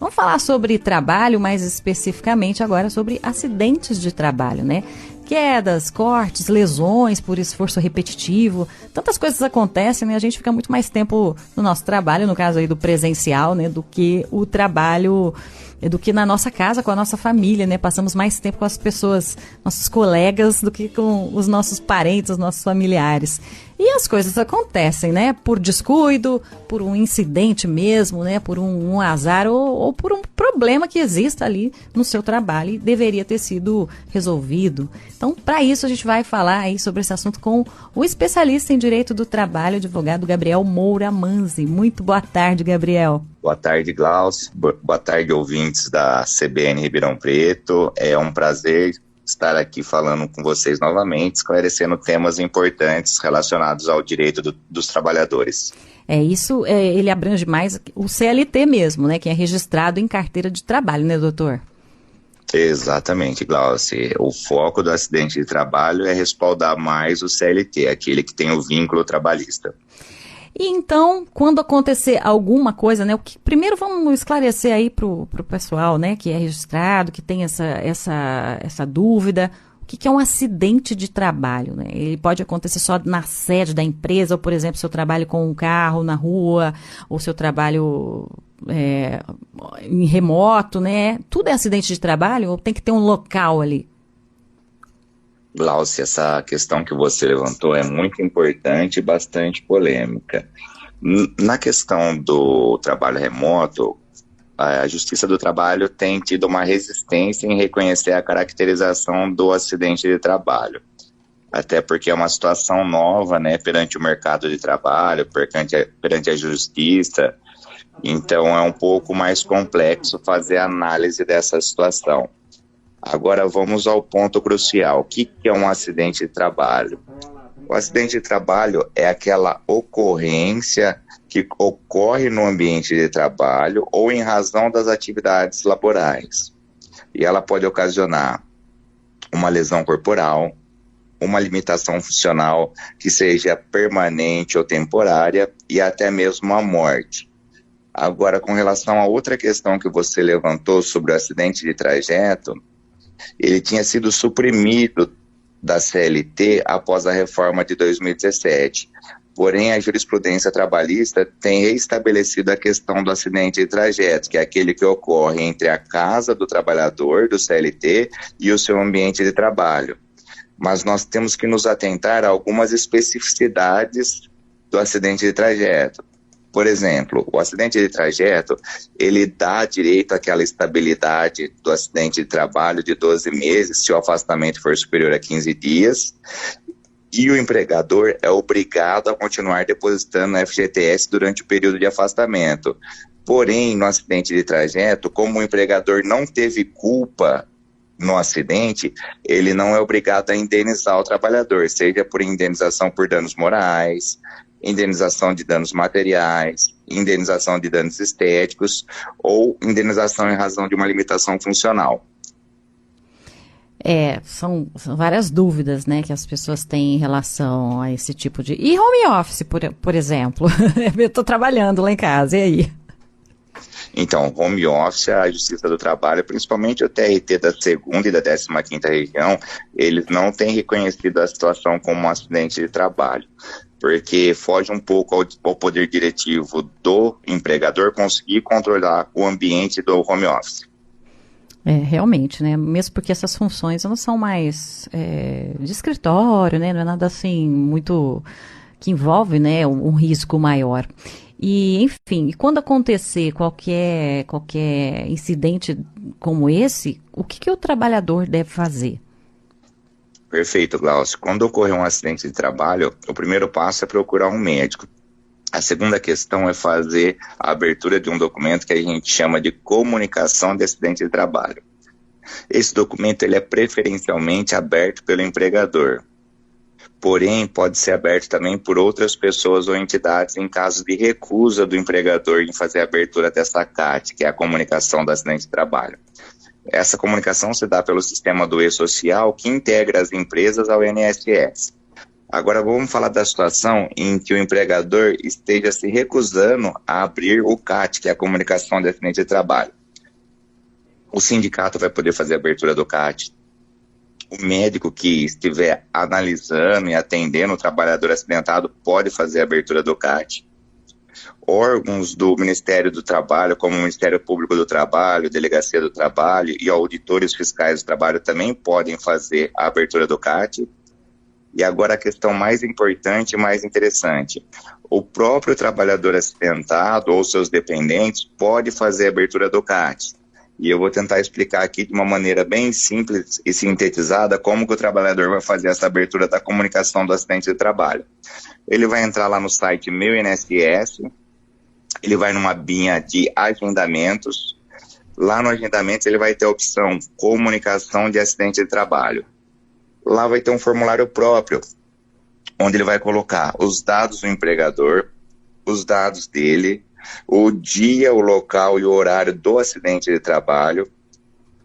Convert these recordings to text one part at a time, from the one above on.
Vamos falar sobre trabalho, mais especificamente agora sobre acidentes de trabalho, né? Quedas, cortes, lesões por esforço repetitivo, tantas coisas acontecem, né? A gente fica muito mais tempo no nosso trabalho, no caso aí do presencial, né? Do que o trabalho, do que na nossa casa, com a nossa família, né? Passamos mais tempo com as pessoas, nossos colegas, do que com os nossos parentes, os nossos familiares. E as coisas acontecem, né? Por descuido, por um incidente mesmo, né? Por um azar ou por um problema que exista ali no seu trabalho e deveria ter sido resolvido. Então, para isso, a gente vai falar aí sobre esse assunto com o especialista em direito do trabalho, advogado Gabriel Moura Manzi. Muito boa tarde, Gabriel. Boa tarde, Glaucio. Boa tarde, ouvintes da CBN Ribeirão Preto. É um prazer estar aqui falando com vocês novamente, esclarecendo temas importantes relacionados ao direito dos trabalhadores. Isso ele abrange mais o CLT mesmo, né, que é registrado em carteira de trabalho, né, doutor? Exatamente, Glaucio. O foco do acidente de trabalho é respaldar mais o CLT, aquele que tem o vínculo trabalhista. E então, quando acontecer alguma coisa, né, primeiro vamos esclarecer aí pro pessoal, né, que é registrado, que tem essa dúvida, o que é um acidente de trabalho, né? Ele pode acontecer só na sede da empresa, ou por exemplo, seu trabalho com um carro na rua, ou seu trabalho em remoto, né? Tudo é acidente de trabalho ou tem que ter um local ali? Glaucio, essa questão que você levantou é muito importante e bastante polêmica. Na questão do trabalho remoto, a Justiça do Trabalho tem tido uma resistência em reconhecer a caracterização do acidente de trabalho. Até porque é uma situação nova, né, perante o mercado de trabalho, perante a justiça. Então é um pouco mais complexo fazer a análise dessa situação. Agora vamos ao ponto crucial. O que é um acidente de trabalho? O acidente de trabalho é aquela ocorrência que ocorre no ambiente de trabalho ou em razão das atividades laborais. E ela pode ocasionar uma lesão corporal, uma limitação funcional que seja permanente ou temporária e até mesmo a morte. Agora, com relação a outra questão que você levantou sobre o acidente de trajeto, ele tinha sido suprimido da CLT após a reforma de 2017. Porém, a jurisprudência trabalhista tem reestabelecido a questão do acidente de trajeto, que é aquele que ocorre entre a casa do trabalhador, do CLT, e o seu ambiente de trabalho. Mas nós temos que nos atentar a algumas especificidades do acidente de trajeto. Por exemplo, o acidente de trajeto, ele dá direito àquela estabilidade do acidente de trabalho de 12 meses, se o afastamento for superior a 15 dias, e o empregador é obrigado a continuar depositando no FGTS durante o período de afastamento. Porém, no acidente de trajeto, como o empregador não teve culpa no acidente, ele não é obrigado a indenizar o trabalhador, seja por indenização por danos morais, indenização de danos materiais, indenização de danos estéticos ou indenização em razão de uma limitação funcional. São várias dúvidas, né, que as pessoas têm em relação a esse tipo de... E home office, por exemplo? Eu estou trabalhando lá em casa, e aí? Então, home office, a Justiça do Trabalho, principalmente o TRT da 2ª e da 15ª região, eles não têm reconhecido a situação como um acidente de trabalho, porque foge um pouco ao poder diretivo do empregador conseguir controlar o ambiente do home office. Realmente, né? Mesmo porque essas funções não são mais de escritório, né? Não é nada assim muito que envolve, né, um risco maior. E, enfim, quando acontecer qualquer incidente como esse, o que o trabalhador deve fazer? Perfeito, Glaucio. Quando ocorrer um acidente de trabalho, o primeiro passo é procurar um médico. A segunda questão é fazer a abertura de um documento que a gente chama de comunicação de acidente de trabalho. Esse documento ele é preferencialmente aberto pelo empregador, porém pode ser aberto também por outras pessoas ou entidades em caso de recusa do empregador em fazer a abertura dessa CAT, que é a comunicação do acidente de trabalho. Essa comunicação se dá pelo sistema do E-Social, que integra as empresas ao INSS. Agora vamos falar da situação em que o empregador esteja se recusando a abrir o CAT, que é a comunicação de acidente de trabalho. O sindicato vai poder fazer a abertura do CAT. O médico que estiver analisando e atendendo o trabalhador acidentado pode fazer a abertura do CAT. Órgãos do Ministério do Trabalho, como o Ministério Público do Trabalho, Delegacia do Trabalho e auditores fiscais do trabalho também podem fazer a abertura do CAT. E agora a questão mais importante e mais interessante. O próprio trabalhador acidentado ou seus dependentes pode fazer a abertura do CAT. E eu vou tentar explicar aqui de uma maneira bem simples e sintetizada como que o trabalhador vai fazer essa abertura da comunicação do acidente de trabalho. Ele vai entrar lá no site Meu INSS, ele vai numa abinha de agendamentos. Lá no agendamento ele vai ter a opção comunicação de acidente de trabalho. Lá vai ter um formulário próprio, onde ele vai colocar os dados do empregador, os dados dele, o dia, o local e o horário do acidente de trabalho,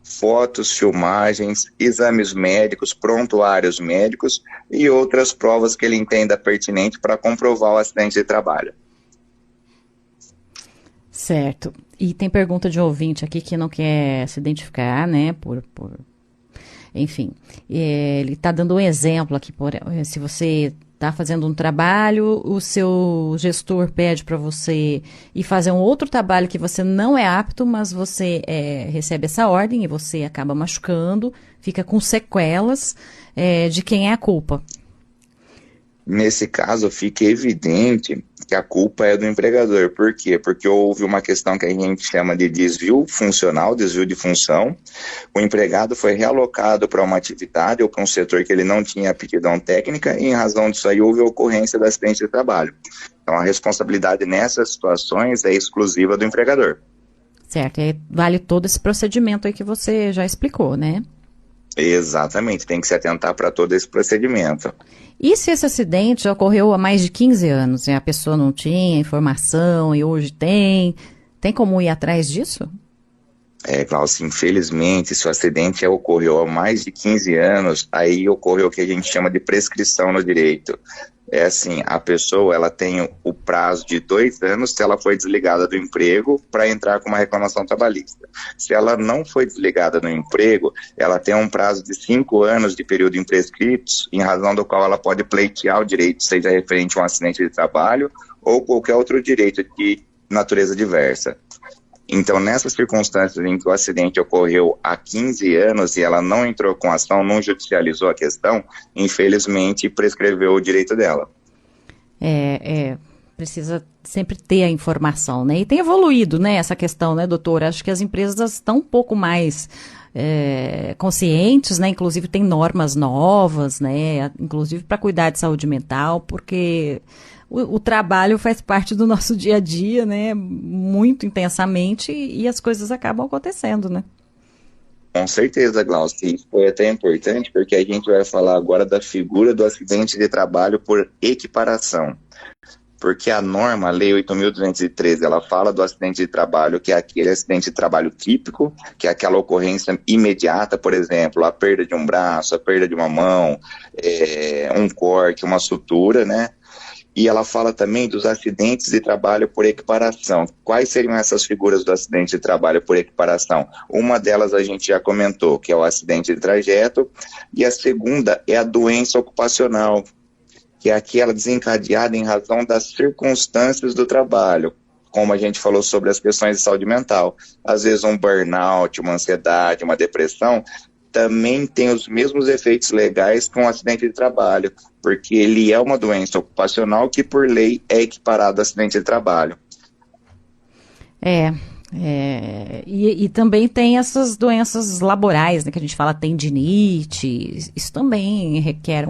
fotos, filmagens, exames médicos, prontuários médicos e outras provas que ele entenda pertinente para comprovar o acidente de trabalho. Certo. E tem pergunta de ouvinte aqui que não quer se identificar, né, enfim, ele está dando um exemplo aqui, se você está fazendo um trabalho, o seu gestor pede para você ir fazer um outro trabalho que você não é apto, mas você recebe essa ordem e você acaba machucando, fica com sequelas, de quem é a culpa. Nesse caso, fica evidente que a culpa é do empregador. Por quê? Porque houve uma questão que a gente chama de desvio funcional, desvio de função. O empregado foi realocado para uma atividade ou para um setor que ele não tinha aptidão técnica e, em razão disso aí, houve a ocorrência do acidente de trabalho. Então, a responsabilidade nessas situações é exclusiva do empregador. Certo, e vale todo esse procedimento aí que você já explicou, né? Exatamente, tem que se atentar para todo esse procedimento. E se esse acidente já ocorreu há mais de 15 anos e a pessoa não tinha informação e hoje tem como ir atrás disso? Glaucio, infelizmente, se o acidente ocorreu há mais de 15 anos, aí ocorreu o que a gente chama de prescrição no direito. É assim, a pessoa ela tem o prazo de 2 anos se ela foi desligada do emprego para entrar com uma reclamação trabalhista. Se ela não foi desligada do emprego, ela tem um prazo de 5 anos de período imprescritos, em razão do qual ela pode pleitear o direito, seja referente a um acidente de trabalho ou qualquer outro direito de natureza diversa. Então, nessas circunstâncias em que o acidente ocorreu há 15 anos e ela não entrou com ação, não judicializou a questão, infelizmente prescreveu o direito dela. Precisa sempre ter a informação, né? E tem evoluído, né, essa questão, né, doutora? Acho que as empresas estão um pouco mais conscientes, né? Inclusive tem normas novas, né? Inclusive para cuidar de saúde mental, porque o trabalho faz parte do nosso dia a dia, né? Muito intensamente e as coisas acabam acontecendo, né? Com certeza, Glaucio. Isso foi até importante porque a gente vai falar agora da figura do acidente de trabalho por equiparação. Porque a norma, a Lei 8.213, ela fala do acidente de trabalho, que é aquele acidente de trabalho típico, que é aquela ocorrência imediata, por exemplo, a perda de um braço, a perda de uma mão, um corte, uma sutura, né? E ela fala também dos acidentes de trabalho por equiparação. Quais seriam essas figuras do acidente de trabalho por equiparação? Uma delas a gente já comentou, que é o acidente de trajeto, e a segunda é a doença ocupacional, que é aquela desencadeada em razão das circunstâncias do trabalho, como a gente falou sobre as questões de saúde mental. Às vezes um burnout, uma ansiedade, uma depressão, também tem os mesmos efeitos legais com o acidente de trabalho, porque ele é uma doença ocupacional que, por lei, é equiparado ao acidente de trabalho. E também tem essas doenças laborais, né, que a gente fala tendinite, isso também requer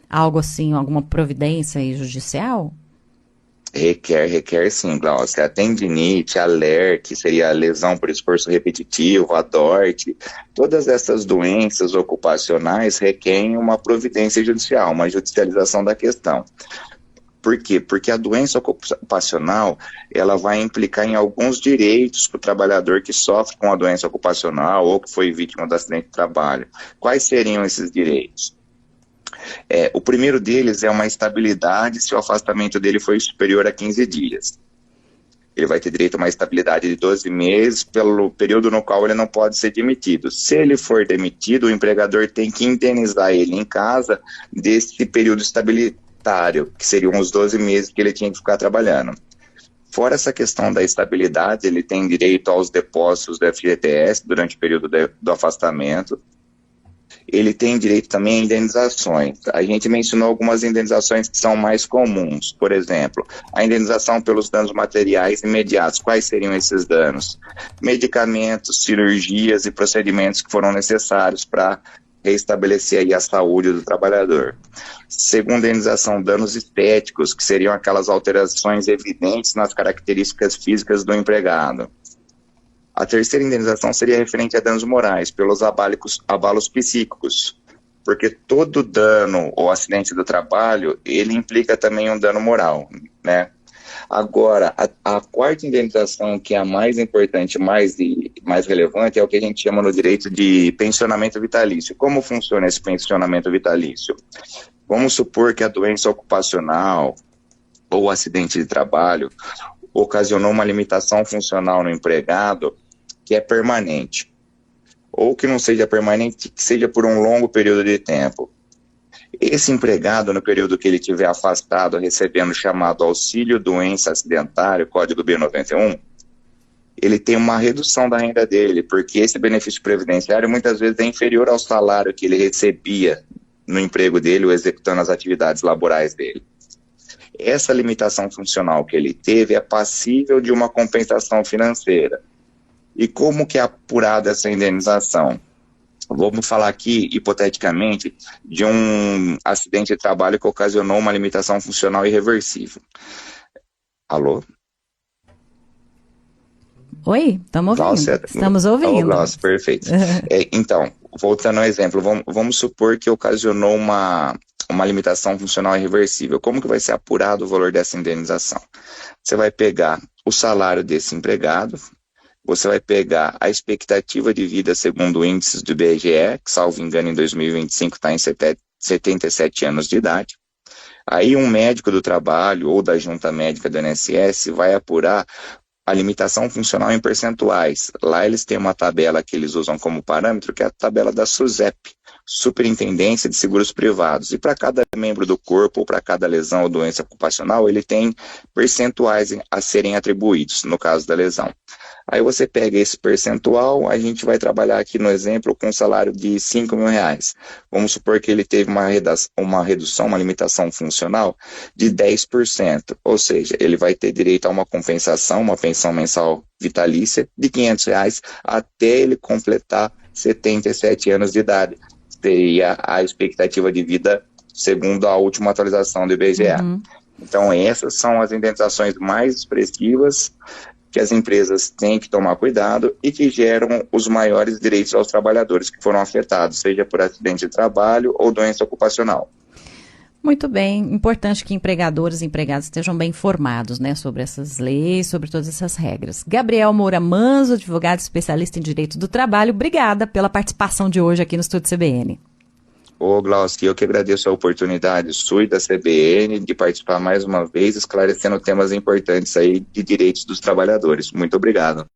algo assim, alguma providência aí judicial? Requer sim, Glaucia. A tendinite, a LER, que seria a lesão por esforço repetitivo, a DORT, todas essas doenças ocupacionais requerem uma providência judicial, uma judicialização da questão. Por quê? Porque a doença ocupacional, ela vai implicar em alguns direitos para o trabalhador que sofre com a doença ocupacional ou que foi vítima do acidente de trabalho. Quais seriam esses direitos? O primeiro deles é uma estabilidade se o afastamento dele foi superior a 15 dias. Ele vai ter direito a uma estabilidade de 12 meses, pelo período no qual ele não pode ser demitido. Se ele for demitido, o empregador tem que indenizar ele em casa desse período estabilitário, que seriam os 12 meses que ele tinha que ficar trabalhando. Fora essa questão da estabilidade, ele tem direito aos depósitos do FGTS durante o período do afastamento. Ele tem direito também a indenizações. A gente mencionou algumas indenizações que são mais comuns. Por exemplo, a indenização pelos danos materiais imediatos. Quais seriam esses danos? Medicamentos, cirurgias e procedimentos que foram necessários para restabelecer aí a saúde do trabalhador. Segunda indenização, danos estéticos, que seriam aquelas alterações evidentes nas características físicas do empregado. A terceira indenização seria referente a danos morais, pelos abalos psíquicos, porque todo dano ou acidente do trabalho, ele implica também um dano moral, né? Agora, a quarta indenização, que é a mais importante, mais relevante, é o que a gente chama no direito de pensionamento vitalício. Como funciona esse pensionamento vitalício? Vamos supor que a doença ocupacional ou o acidente de trabalho ocasionou uma limitação funcional no empregado que é permanente, ou que não seja permanente, que seja por um longo período de tempo. Esse empregado, no período que ele estiver afastado, recebendo o chamado auxílio doença acidentário, código B91, ele tem uma redução da renda dele, porque esse benefício previdenciário muitas vezes é inferior ao salário que ele recebia no emprego dele ou executando as atividades laborais dele. Essa limitação funcional que ele teve é passível de uma compensação financeira. E como que é apurada essa indenização? Vamos falar aqui, hipoteticamente, de um acidente de trabalho que ocasionou uma limitação funcional irreversível. Alô? Oi, estamos ouvindo. Glaucia, estamos ouvindo. Glaucia, perfeito. Então, voltando ao exemplo, vamos supor que ocasionou uma limitação funcional irreversível. Como que vai ser apurado o valor dessa indenização? Você vai pegar o salário desse empregado, você vai pegar a expectativa de vida segundo índices do IBGE, que, salvo engano, em 2025 está em 77 anos de idade. Aí um médico do trabalho ou da junta médica do INSS vai apurar a limitação funcional em percentuais. Lá eles têm uma tabela que eles usam como parâmetro, que é a tabela da SUSEP, Superintendência de Seguros Privados. E para cada membro do corpo, ou para cada lesão ou doença ocupacional, ele tem percentuais a serem atribuídos, no caso da lesão. Aí você pega esse percentual, a gente vai trabalhar aqui no exemplo com um salário de R$5.000. Vamos supor que ele teve uma redução, uma limitação funcional de 10%. Ou seja, ele vai ter direito a uma compensação, uma pensão mensal vitalícia de R$500 até ele completar 77 anos de idade. Seria a expectativa de vida segundo a última atualização do IBGE. Então essas são as indenizações mais expressivas que as empresas têm que tomar cuidado e que geram os maiores direitos aos trabalhadores que foram afetados, seja por acidente de trabalho ou doença ocupacional. Muito bem, importante que empregadores e empregados estejam bem informados, né, sobre essas leis, sobre todas essas regras. Gabriel Moura Manzo, advogado especialista em direito do trabalho, obrigada pela participação de hoje aqui no Estúdio CBN. Ô Glaucia, eu que agradeço a oportunidade sua e da CBN de participar mais uma vez, esclarecendo temas importantes aí de direitos dos trabalhadores. Muito obrigado.